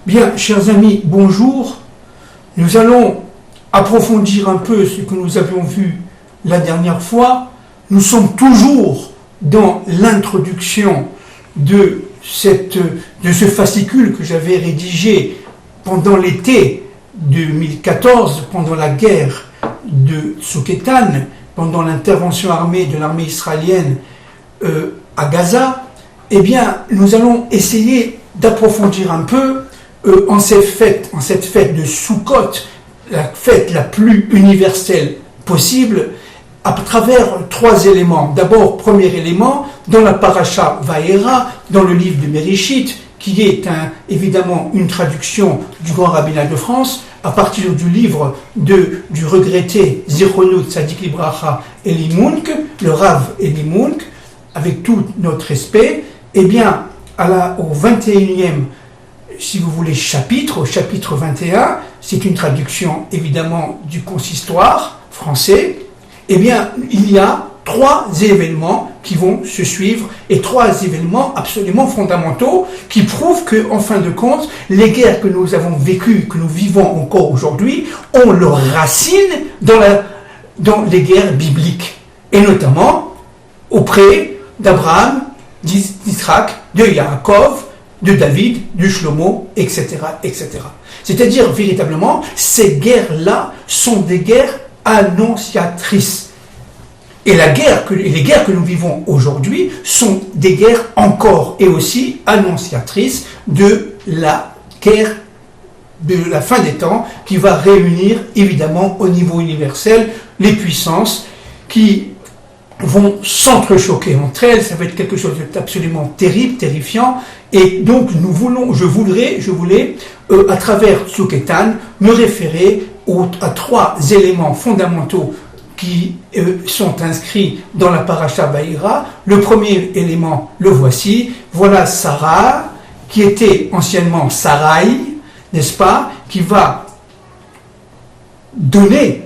Bien, chers amis, bonjour. Nous allons approfondir un peu ce que nous avions vu la dernière fois. Nous sommes toujours dans l'introduction de ce fascicule que j'avais rédigé pendant l'été 2014, pendant la guerre de Souketan, pendant l'intervention armée de l'armée israélienne à Gaza. Eh bien, nous allons essayer d'approfondir un peu en cette fête de Sukkot, la fête la plus universelle possible, à travers trois éléments. D'abord, premier élément, dans la paracha Vaera, dans le livre de Bereshit, qui est évidemment une traduction du Grand Rabbinat de France, à partir du livre du regretté Zichrono Tzadik Libracha Eli Munk, le Rav Eli Munk, avec tout notre respect. Eh bien, au 21e, si vous voulez, au chapitre 21, c'est une traduction évidemment du consistoire français. Eh bien, il y a trois événements qui vont se suivre et trois événements absolument fondamentaux qui prouvent que, en fin de compte, les guerres que nous avons vécues, que nous vivons encore aujourd'hui, ont leurs racines dans les guerres bibliques, et notamment auprès d'Abraham, d'Isaac, de Yaakov, de David, de Shlomo, etc., etc. C'est-à-dire, véritablement, ces guerres-là sont des guerres annonciatrices. Et les guerres que nous vivons aujourd'hui sont des guerres encore et aussi annonciatrices de la guerre de la fin des temps qui va réunir évidemment au niveau universel les puissances qui vont s'entrechoquer entre elles. Ça va être quelque chose d'absolument terrible, terrifiant. Et donc je voulais à travers Souketan me référer à trois éléments fondamentaux qui sont inscrits dans la paracha Vaïra. Le premier élément, le voici. Voilà Sarah, qui était anciennement Sarai, n'est-ce pas, qui va donner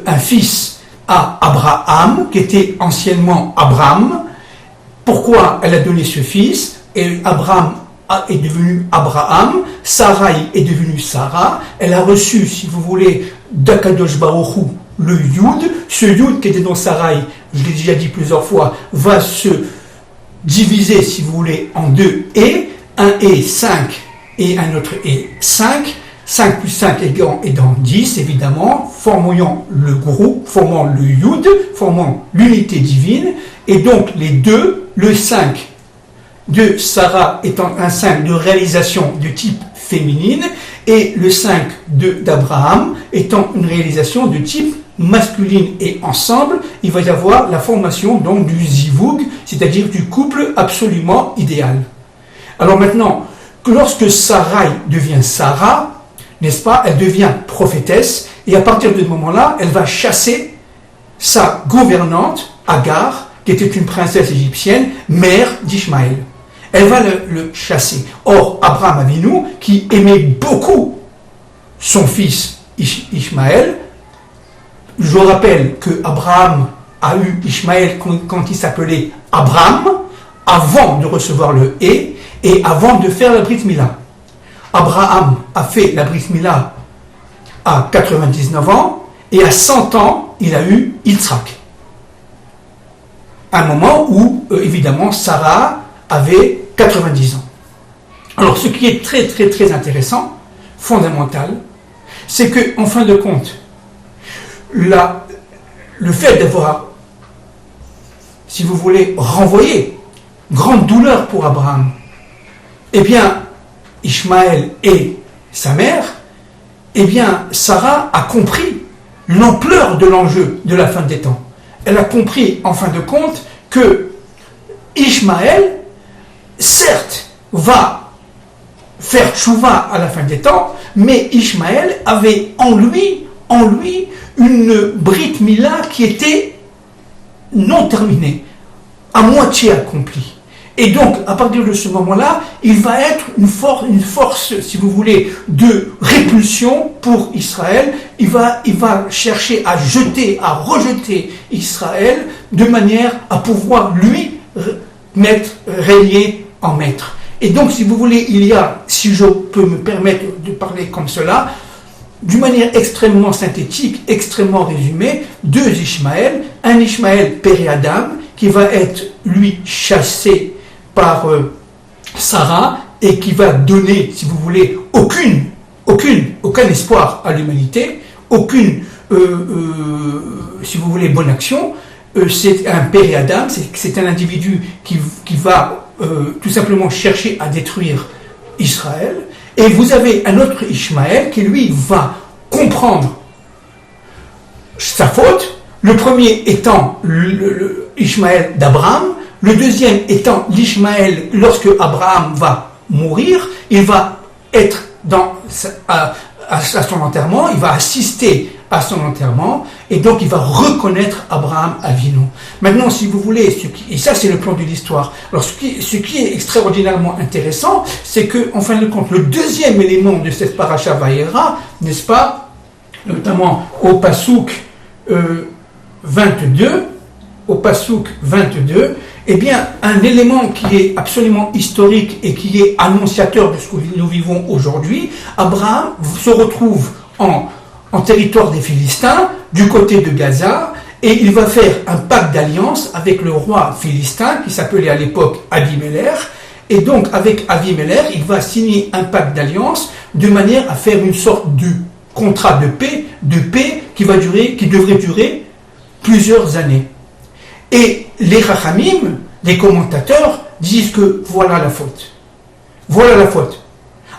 un fils à Abraham, qui était anciennement Abraham. Pourquoi elle a donné ce fils? Et Abraham est devenu Abraham, Sarai est devenue Sarah. Elle a reçu, si vous voulez, d'Akadosh Baruch Hu, le Yud. Ce Yud qui était dans Sarai, je l'ai déjà dit plusieurs fois, va se diviser, si vous voulez, en deux et. Un et 5 et un autre et 5. 5 plus 5 étant 10, évidemment, formant le groupe, formant le Yud, formant l'unité divine. Et donc les deux, le 5 de Sarah étant un 5 de réalisation de type féminine, et le 5 d'Abraham étant une réalisation de type masculine. Et ensemble, il va y avoir la formation donc du zivug, c'est-à-dire du couple absolument idéal. Alors maintenant, lorsque Sarai devient Sarah, n'est-ce pas, elle devient prophétesse, et à partir de ce moment-là, elle va chasser sa gouvernante, Agar, qui était une princesse égyptienne, mère d'Ishmaël. Elle va le chasser. Or, Abraham Avinu, qui aimait beaucoup son fils Ishmaël, je rappelle que Abraham a eu Ishmaël quand il s'appelait Abraham, avant de recevoir le et avant de faire la Brit Mila. Abraham a fait la Brit Mila à 99 ans, et à 100 ans, il a eu Yitzhak. Un moment où, évidemment, Sarah avait 90 ans. Alors, ce qui est très, très, très intéressant, fondamental, c'est que, en fin de compte, le fait d'avoir, si vous voulez, renvoyé, grande douleur pour Abraham, eh bien, Ishmaël et sa mère, eh bien, Sarah a compris l'ampleur de l'enjeu de la fin des temps. Elle a compris, en fin de compte, que Ishmaël, certes, va faire tchouva à la fin des temps, mais Ishmaël avait en lui une Brit Mila qui était non terminée, à moitié accomplie. Et donc, à partir de ce moment-là, il va être une force, si vous voulez, de répulsion pour Israël. Il va chercher à rejeter Israël de manière à pouvoir lui régner en maître. Et donc, si vous voulez, il y a, si je peux me permettre de parler comme cela, d'une manière extrêmement synthétique, extrêmement résumée, deux Ishmaël, un Ishmaël père et Adam, qui va être, lui, chassé par Sarah, et qui va donner, si vous voulez, aucun espoir à l'humanité, aucune, si vous voulez, bonne action. C'est un père et Adam, c'est un individu qui va tout simplement chercher à détruire Israël. Et vous avez un autre Ishmaël qui, lui, va comprendre sa faute. Le premier étant le Ishmaël d'Abraham, le deuxième étant l'Ishmaël lorsque Abraham va mourir, il va être à son enterrement, il va assister à son enterrement, et donc il va reconnaître Abraham Avinu. Maintenant, si vous voulez, et ça c'est le plan de l'histoire, alors ce qui est extraordinairement intéressant, c'est que, en fin de compte, le deuxième élément de cette paracha Vayera, n'est-ce pas, notamment au Passouk 22, eh bien, un élément qui est absolument historique et qui est annonciateur de ce que nous vivons aujourd'hui, Abraham se retrouve en territoire des Philistins, du côté de Gaza, et il va faire un pacte d'alliance avec le roi philistin, qui s'appelait à l'époque Abimelech, et donc avec Abimelech, il va signer un pacte d'alliance de manière à faire une sorte de contrat de paix qui devrait durer plusieurs années. Et les Rachamim, les commentateurs, disent que voilà la faute. Voilà la faute.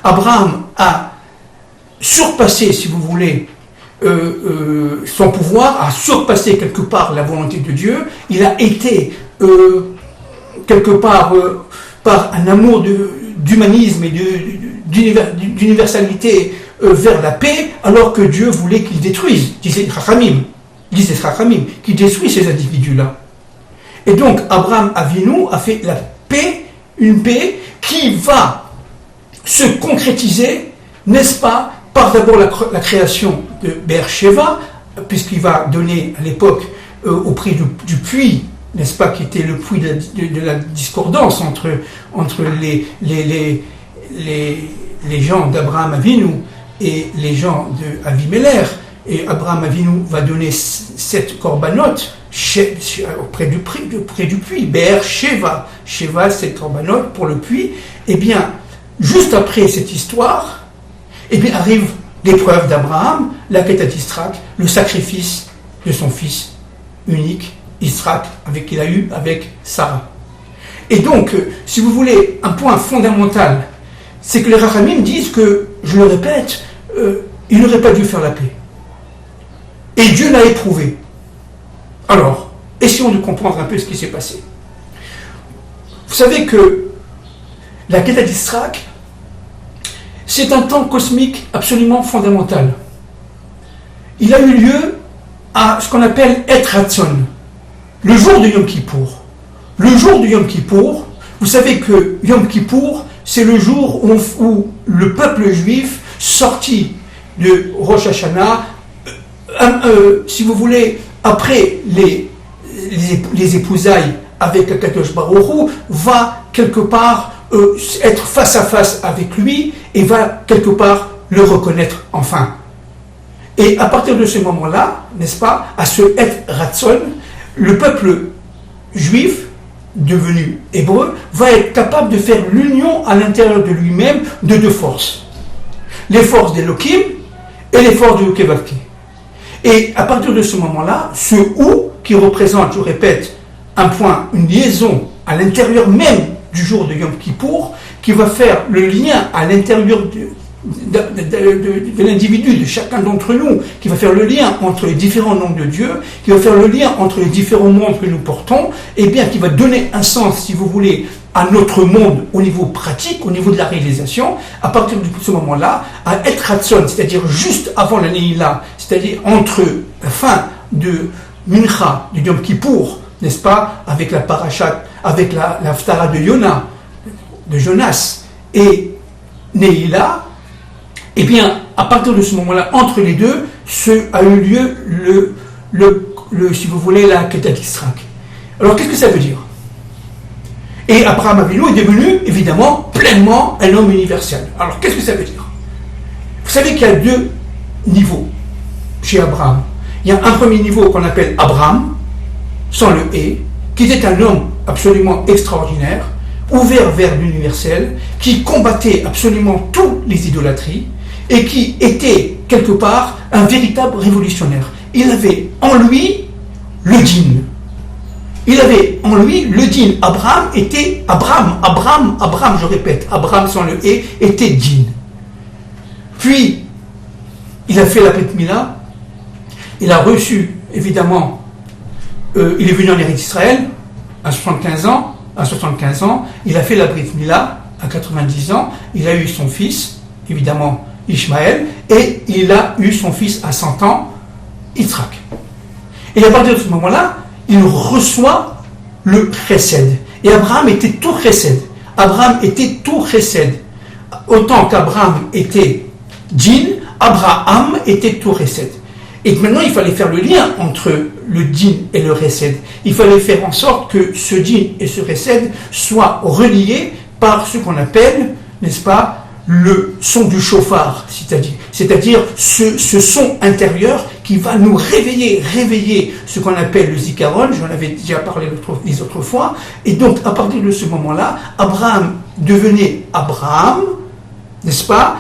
Abraham a surpassé, si vous voulez, son pouvoir, a surpassé quelque part la volonté de Dieu. Il a été quelque part par un amour d'humanisme et d'universalité vers la paix, alors que Dieu voulait qu'il détruise, disait Rachamim, qu'il détruise ces individus-là. Et donc Abraham Avinu a fait la paix, une paix qui va se concrétiser, n'est-ce pas, par d'abord la création de Beersheva, puisqu'il va donner à l'époque au prix du puits, n'est-ce pas, qui était le puits de la discordance entre les gens d'Abraham Avinu et les gens d'Avimelech. Et Abraham Avinu va donner 7 corbanotes auprès du puits, Beersheva, Sheva, 7 corbanotes pour le puits. Eh bien, juste après cette histoire, eh bien, arrive l'épreuve d'Abraham, la quête d'Israël, le sacrifice de son fils unique, Israël, qu'il a eu avec Sarah. Et donc, si vous voulez, un point fondamental, c'est que les Rachamim disent que, je le répète, il n'aurait pas dû faire la paix. Et Dieu l'a éprouvé. Alors, essayons de comprendre un peu ce qui s'est passé. Vous savez que la quête d'Israël, c'est un temps cosmique absolument fondamental. Il a eu lieu à ce qu'on appelle Et Ratzon, le jour de Yom Kippour. Le jour de Yom Kippour, vous savez que Yom Kippour, c'est le jour où le peuple juif sorti de Rosh Hashanah, si vous voulez, après les épousailles avec Akadosh Baruch Hu, va quelque part être face à face avec lui et va quelque part le reconnaître enfin. Et à partir de ce moment-là, n'est-ce pas, à ce Et Ratzon, le peuple juif, devenu hébreu, va être capable de faire l'union à l'intérieur de lui-même de deux forces. Les forces d'Elohim et les forces de Yukevavke. Et à partir de ce moment-là, ce ou qui représente, je répète, un point, une liaison à l'intérieur même du jour de Yom Kippour, qui va faire le lien à l'intérieur de l'individu, de chacun d'entre nous, qui va faire le lien entre les différents noms de Dieu, qui va faire le lien entre les différents mondes que nous portons, et bien qui va donner un sens, si vous voulez, à notre monde au niveau pratique, au niveau de la réalisation, à partir de ce moment-là, à Et Ratzon, c'est-à-dire juste avant la Neila, c'est-à-dire entre la fin de Mincha, du Yom Kippour, n'est-ce pas, avec la parachat, avec la Haftara de Jonas, et Neila, eh bien, à partir de ce moment-là, entre les deux, a eu lieu si vous voulez, la Ketat Yisrak. Alors, qu'est-ce que ça veut dire? Et Abraham Avinu est devenu, évidemment, pleinement un homme universel. Alors, qu'est-ce que ça veut dire? Vous savez qu'il y a deux niveaux chez Abraham. Il y a un premier niveau qu'on appelle Abraham, sans le « et », qui était un homme absolument extraordinaire, ouvert vers l'universel, qui combattait absolument toutes les idolâtries, et qui était, quelque part, un véritable révolutionnaire. Il avait en lui le dîn. Il avait en lui le dîn. Abraham, je répète, Abraham sans le « et » était dîn. Puis, il a fait la Brit Mila, il a reçu, évidemment, il est venu en Eretz Israël à 75 ans, il a fait la Brit Mila à 90 ans, il a eu son fils, évidemment, Ishmaël, et il a eu son fils à 100 ans, Yitzhak. Et à partir de ce moment-là, il reçoit le chesed. Et Abraham était tout chesed. Abraham était tout chesed. Autant qu'Abraham était djinn, Abraham était tout chesed. Et maintenant, il fallait faire le lien entre le djinn et le chesed. Il fallait faire en sorte que ce djinn et ce chesed soient reliés par ce qu'on appelle, n'est-ce pas, le son du chauffard, c'est-à-dire ce son intérieur qui va nous réveiller ce qu'on appelle le zikaron, j'en avais déjà parlé les autres fois, et donc à partir de ce moment-là, Abraham devenait Abraham, n'est-ce pas?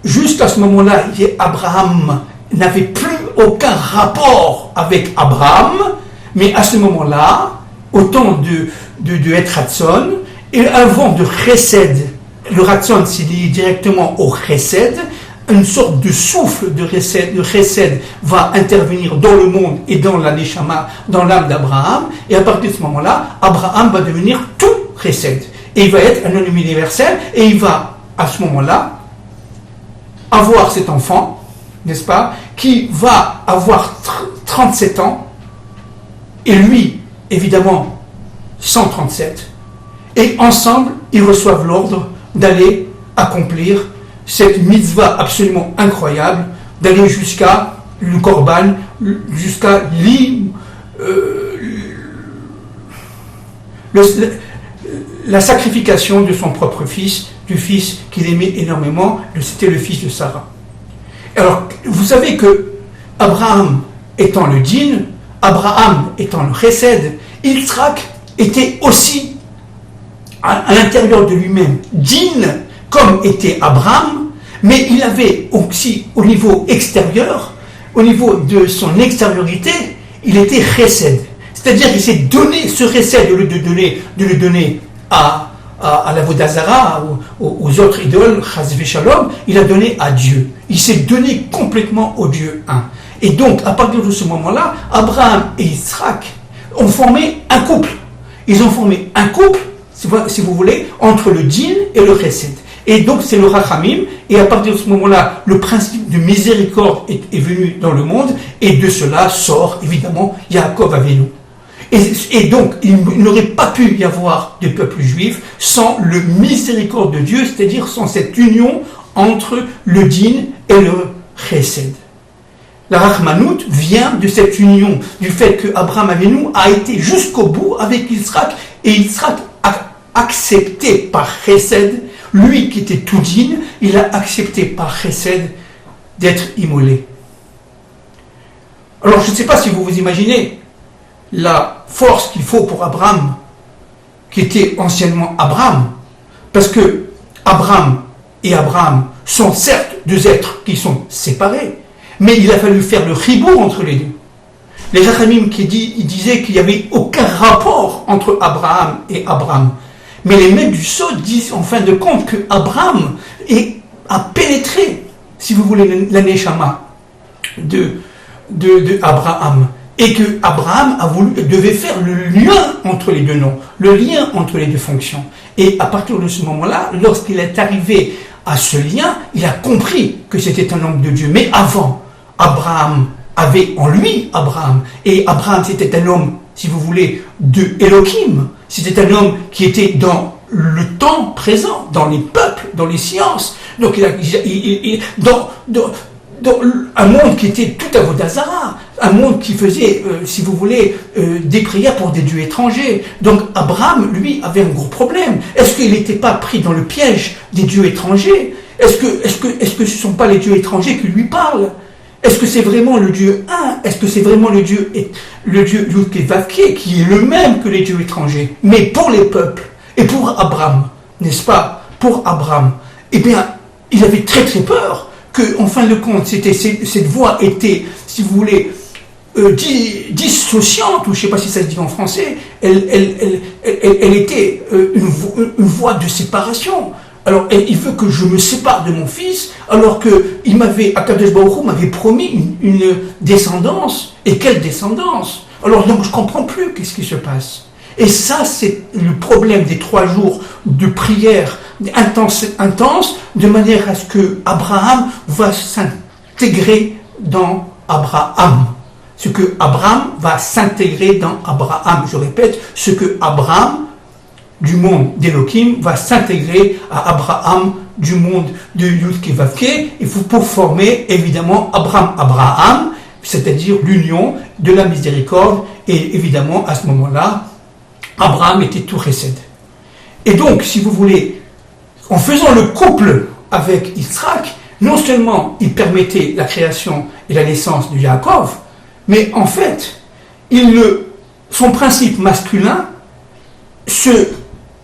Jusqu'à ce moment-là, Abraham n'avait plus aucun rapport avec Abraham, mais à ce moment-là, au temps de Et Ratson, et avant de Chesed, le Ratson c'est lié directement au Chesed, une sorte de souffle de Chesed va intervenir dans le monde et dans la Neshama, dans l'âme d'Abraham, et à partir de ce moment-là, Abraham va devenir tout Chesed. Et il va être un homme universel, et il va, à ce moment-là, avoir cet enfant, n'est-ce pas, qui va avoir 37 ans, et lui, évidemment, 137, et ensemble, ils reçoivent l'ordre d'aller accomplir cette mitzvah absolument incroyable, d'aller jusqu'à le korban, jusqu'à la sacrification de son propre fils, du fils qu'il aimait énormément, c'était le fils de Sarah. Alors, vous savez que Abraham étant le djinn, Abraham étant le chesed, Yitzhak était aussi à l'intérieur de lui-même djinn, comme était Abraham, mais il avait aussi au niveau extérieur, au niveau de son extériorité, il était chesed. C'est-à-dire qu'il s'est donné ce chesed de le donner à la Vodazara, aux autres idoles, Chas v'Shalom, il a donné à Dieu. Il s'est donné complètement au Dieu un. Et donc, à partir de ce moment-là, Abraham et Yitzhak ont formé un couple. Ils ont formé un couple, si vous voulez, entre le djinn et le chesed. Et donc, c'est le rachamim, et à partir de ce moment-là, le principe de miséricorde est venu dans le monde, et de cela sort, évidemment, Yaakov Avinu. Et donc, il n'aurait pas pu y avoir de peuple juif sans le miséricorde de Dieu, c'est-à-dire sans cette union entre le djinn et le chesed. La Rachmanout vient de cette union, du fait que Abraham Avinu a été jusqu'au bout avec Yitzhak, et Yitzhak a accepté par chesed, lui qui était tout djinn, il a accepté par chesed d'être immolé. Alors je ne sais pas si vous vous imaginez la force qu'il faut pour Abraham, qui était anciennement Abraham, parce que Abraham et Abraham sont certes deux êtres qui sont séparés, mais il a fallu faire le chibur entre les deux. Les Rachamim ils disaient qu'il n'y avait aucun rapport entre Abraham et Abraham. Mais les maîtres du Sod disent en fin de compte que Abraham a pénétré, si vous voulez, la Neshama de Abraham. Et que Abraham devait faire le lien entre les deux noms, le lien entre les deux fonctions. Et à partir de ce moment-là, lorsqu'il est arrivé à ce lien, il a compris que c'était un homme de Dieu. Mais avant, Abraham avait en lui Abraham. Et Abraham, c'était un homme, si vous voulez, de Elohim. C'était un homme qui était dans le temps présent, dans les peuples, dans les sciences. Donc, dans un monde qui était tout à Vodazara, un monde qui faisait, si vous voulez, des prières pour des dieux étrangers. Donc Abraham, lui, avait un gros problème. Est-ce qu'il n'était pas pris dans le piège des dieux étrangers? Est-ce que ce ne sont pas les dieux étrangers qui lui parlent? Est-ce que c'est vraiment le Dieu un? Est-ce que c'est vraiment le Dieu Yud-Keh-Vav-Keh, qui est le même que les dieux étrangers? Mais pour les peuples, et pour Abraham, n'est-ce pas? Pour Abraham, eh bien, il avait très très peur que, en fin de compte, cette voix était, si vous voulez, dissociante, ou je ne sais pas si ça se dit en français, elle était une voie de séparation. Alors, il veut que je me sépare de mon fils, alors qu'il m'avait, Akadosh Baruch Hu m'avait promis une descendance. Et quelle descendance? Alors, donc, je ne comprends plus qu'est-ce qui se passe. Et ça, c'est le problème des 3 jours de prière intense, de manière à ce que Abraham va s'intégrer dans Abraham. Ce que Abraham va s'intégrer dans Abraham. Je répète, ce que Abraham du monde d'Elohim va s'intégrer à Abraham du monde de Yud-Keh-Vav-Keh, il faut pour former évidemment Abraham, c'est-à-dire l'union de la miséricorde, et évidemment à ce moment-là, Abraham était tout Chesed. Et donc, si vous voulez, en faisant le couple avec Yitzhak, non seulement il permettait la création et la naissance de Yaakov, mais en fait, son principe masculin se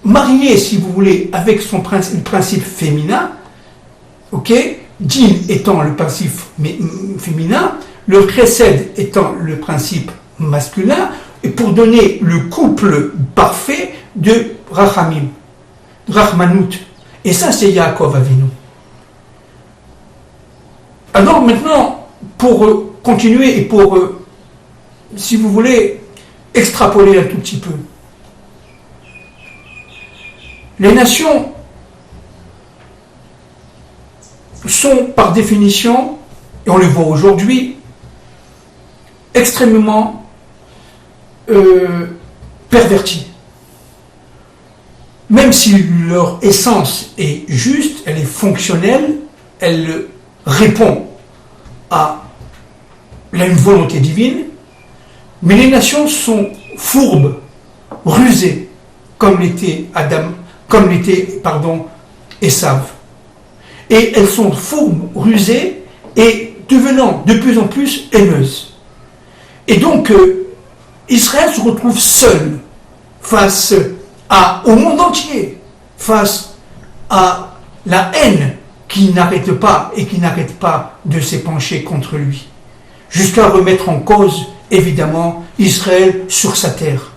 marié, si vous voulez, avec son principe féminin, ok, Din étant le principe féminin, le Chesed étant le principe masculin, et pour donner le couple parfait de Rachamim, Rachmanout. Et ça, c'est Yaakov Avinu. Alors maintenant, pour continuer et pour, si vous voulez, extrapoler un tout petit peu, les nations sont par définition, et on le voit aujourd'hui, extrêmement perverties. Même si leur essence est juste, elle est fonctionnelle, elle répond à une volonté divine, mais les nations sont fourbes, rusées, comme l'était Esav. Et elles sont fourbes, rusées et devenant de plus en plus haineuses. Et donc, Israël se retrouve seul face au monde entier, face à la haine qui n'arrête pas et qui n'arrête pas de s'épancher contre lui, jusqu'à remettre en cause, évidemment, Israël sur sa terre.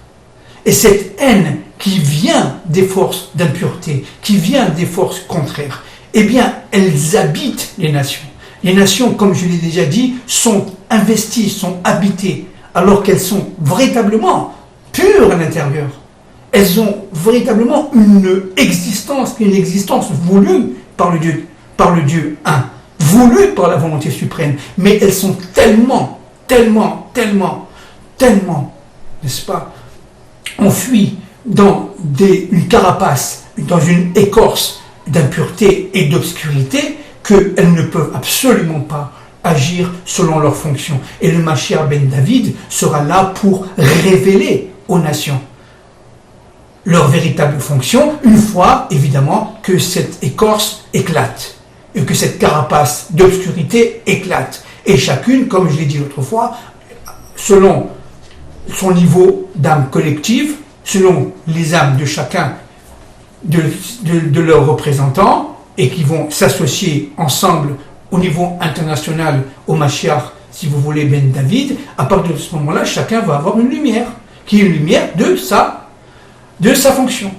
Et cette haine qui vient des forces d'impureté, qui vient des forces contraires, eh bien, elles habitent les nations. Les nations, comme je l'ai déjà dit, sont investies, sont habitées, alors qu'elles sont véritablement pures à l'intérieur. Elles ont véritablement une existence voulue par le Dieu un, voulue par la volonté suprême, mais elles sont tellement, n'est-ce pas, enfuies dans une carapace, dans une écorce d'impureté et d'obscurité, qu'elles ne peuvent absolument pas agir selon leur fonction. Et le Mashiach ben David sera là pour révéler aux nations leur véritable fonction, une fois, évidemment, que cette écorce éclate, et que cette carapace d'obscurité éclate. Et chacune, comme je l'ai dit l'autre fois, selon son niveau d'âme collective, selon les âmes de chacun de leurs représentants, et qui vont s'associer ensemble au niveau international au Mashiach, si vous voulez, Ben David, à partir de ce moment-là, chacun va avoir une lumière, qui est une lumière de sa fonction.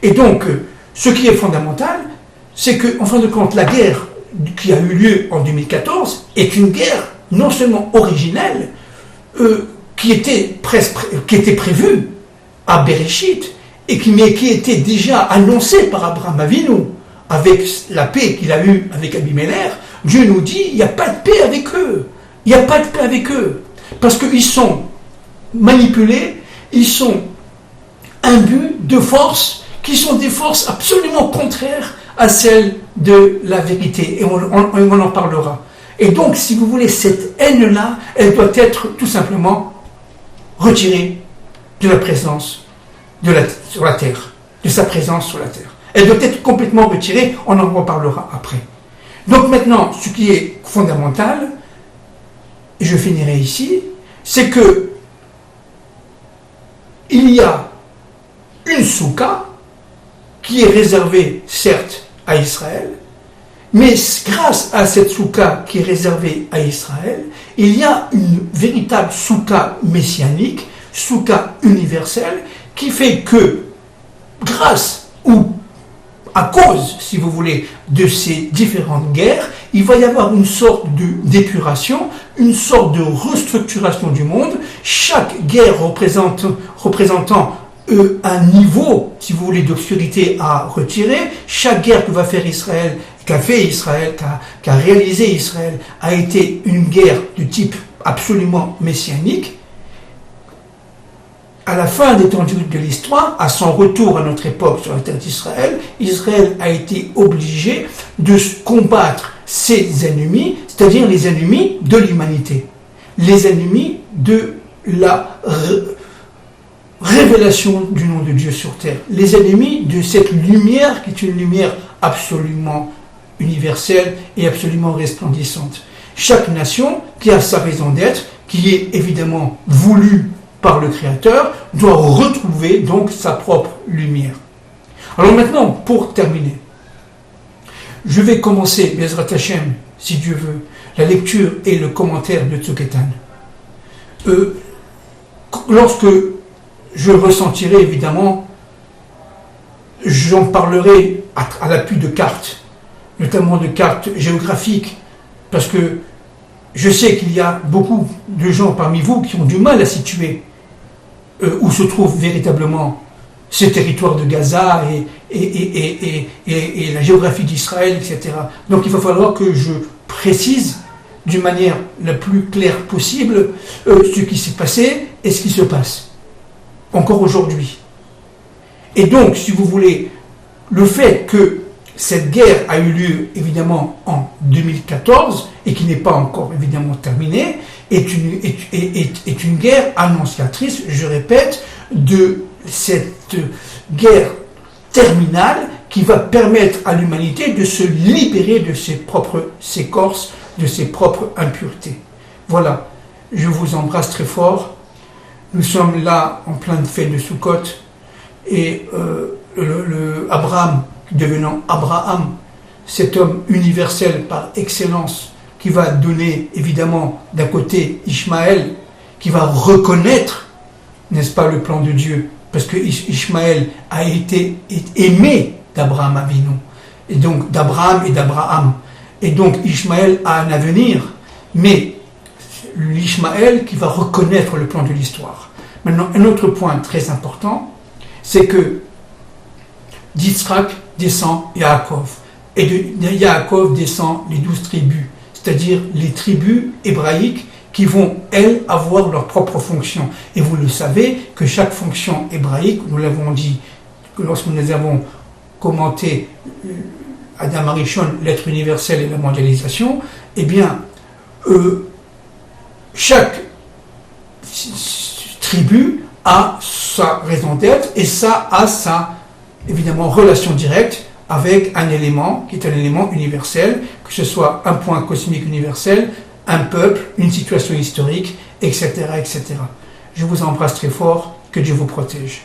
Et donc, ce qui est fondamental, c'est que, en fin de compte, la guerre qui a eu lieu en 2014 est une guerre non seulement originelle, qui était prévue à Bereshit, mais qui était déjà annoncée par Abraham Avinu, avec la paix qu'il a eue avec Abimelech. Dieu nous dit, il n'y a pas de paix avec eux. Il n'y a pas de paix avec eux. Parce qu'ils sont manipulés, ils sont imbus de forces qui sont des forces absolument contraires à celles de la vérité. Et on en parlera. Et donc, si vous voulez, cette haine-là, elle doit être tout simplement retirée de la présence sur la terre, de sa présence sur la terre. Elle doit être complètement retirée, on en reparlera après. Donc maintenant, ce qui est fondamental, et je finirai ici, c'est que il y a une soukha qui est réservée, certes, à Israël, mais grâce à cette soukha qui est réservée à Israël, il y a une véritable soukha messianique, soukha universelle, qui fait que, grâce ou à cause, si vous voulez, de ces différentes guerres, il va y avoir une sorte d'épuration, une sorte de restructuration du monde, chaque guerre représentant un niveau, si vous voulez, d'obscurité à retirer. Chaque guerre que va faire Israël, qu'a réalisé Israël, a été une guerre de type absolument messianique. À la fin des temps de l'histoire, à son retour à notre époque sur la terre d'Israël, Israël a été obligé de combattre ses ennemis, c'est-à-dire les ennemis de l'humanité, les ennemis de la révélation du nom de Dieu sur terre, les ennemis de cette lumière qui est une lumière absolument universelle et absolument resplendissante. Chaque nation qui a sa raison d'être, qui est évidemment voulue par le Créateur, doit retrouver donc sa propre lumière. Alors maintenant, pour terminer, je vais commencer, Bezrat Hashem, si Dieu veut, la lecture et le commentaire de Tzuketan. Lorsque je ressentirai, évidemment, j'en parlerai à l'appui de cartes, notamment de cartes géographiques, parce que je sais qu'il y a beaucoup de gens parmi vous qui ont du mal à situer où se trouve véritablement ce territoire de Gaza et la géographie d'Israël, etc. Donc il va falloir que je précise d'une manière la plus claire possible ce qui s'est passé et ce qui se passe, encore aujourd'hui. Et donc, si vous voulez, le fait que cette guerre a eu lieu évidemment en 2014 et qui n'est pas encore évidemment terminée, est une guerre annonciatrice, je répète, de cette guerre terminale qui va permettre à l'humanité de se libérer de ses propres écorces, de ses propres impuretés. Voilà, je vous embrasse très fort. Nous sommes là en pleine fête de Sukkot et Abraham, devenant Abraham, cet homme universel par excellence, qui va donner évidemment d'un côté Ishmaël, qui va reconnaître, n'est-ce pas, le plan de Dieu, parce que Ishmaël a été aimé d'Abraham Avinu, et donc d'Abraham et d'Abraham, et donc Ishmaël a un avenir, mais l'Ishmaël qui va reconnaître le plan de l'histoire. Maintenant, un autre point très important, c'est que d'Yitzhak descend Yaakov, et de Yaakov descend les 12 tribus, c'est-à-dire les tribus hébraïques qui vont, elles, avoir leur propre fonction. Et vous le savez que chaque fonction hébraïque, nous l'avons dit lorsque nous avons commenté Adam Arishon, l'être universel et la mondialisation, eh bien, chaque tribu a sa raison d'être et ça a sa, évidemment, relation directe avec un élément qui est un élément universel, que ce soit un point cosmique universel, un peuple, une situation historique, etc., etc. Je vous embrasse très fort, que Dieu vous protège.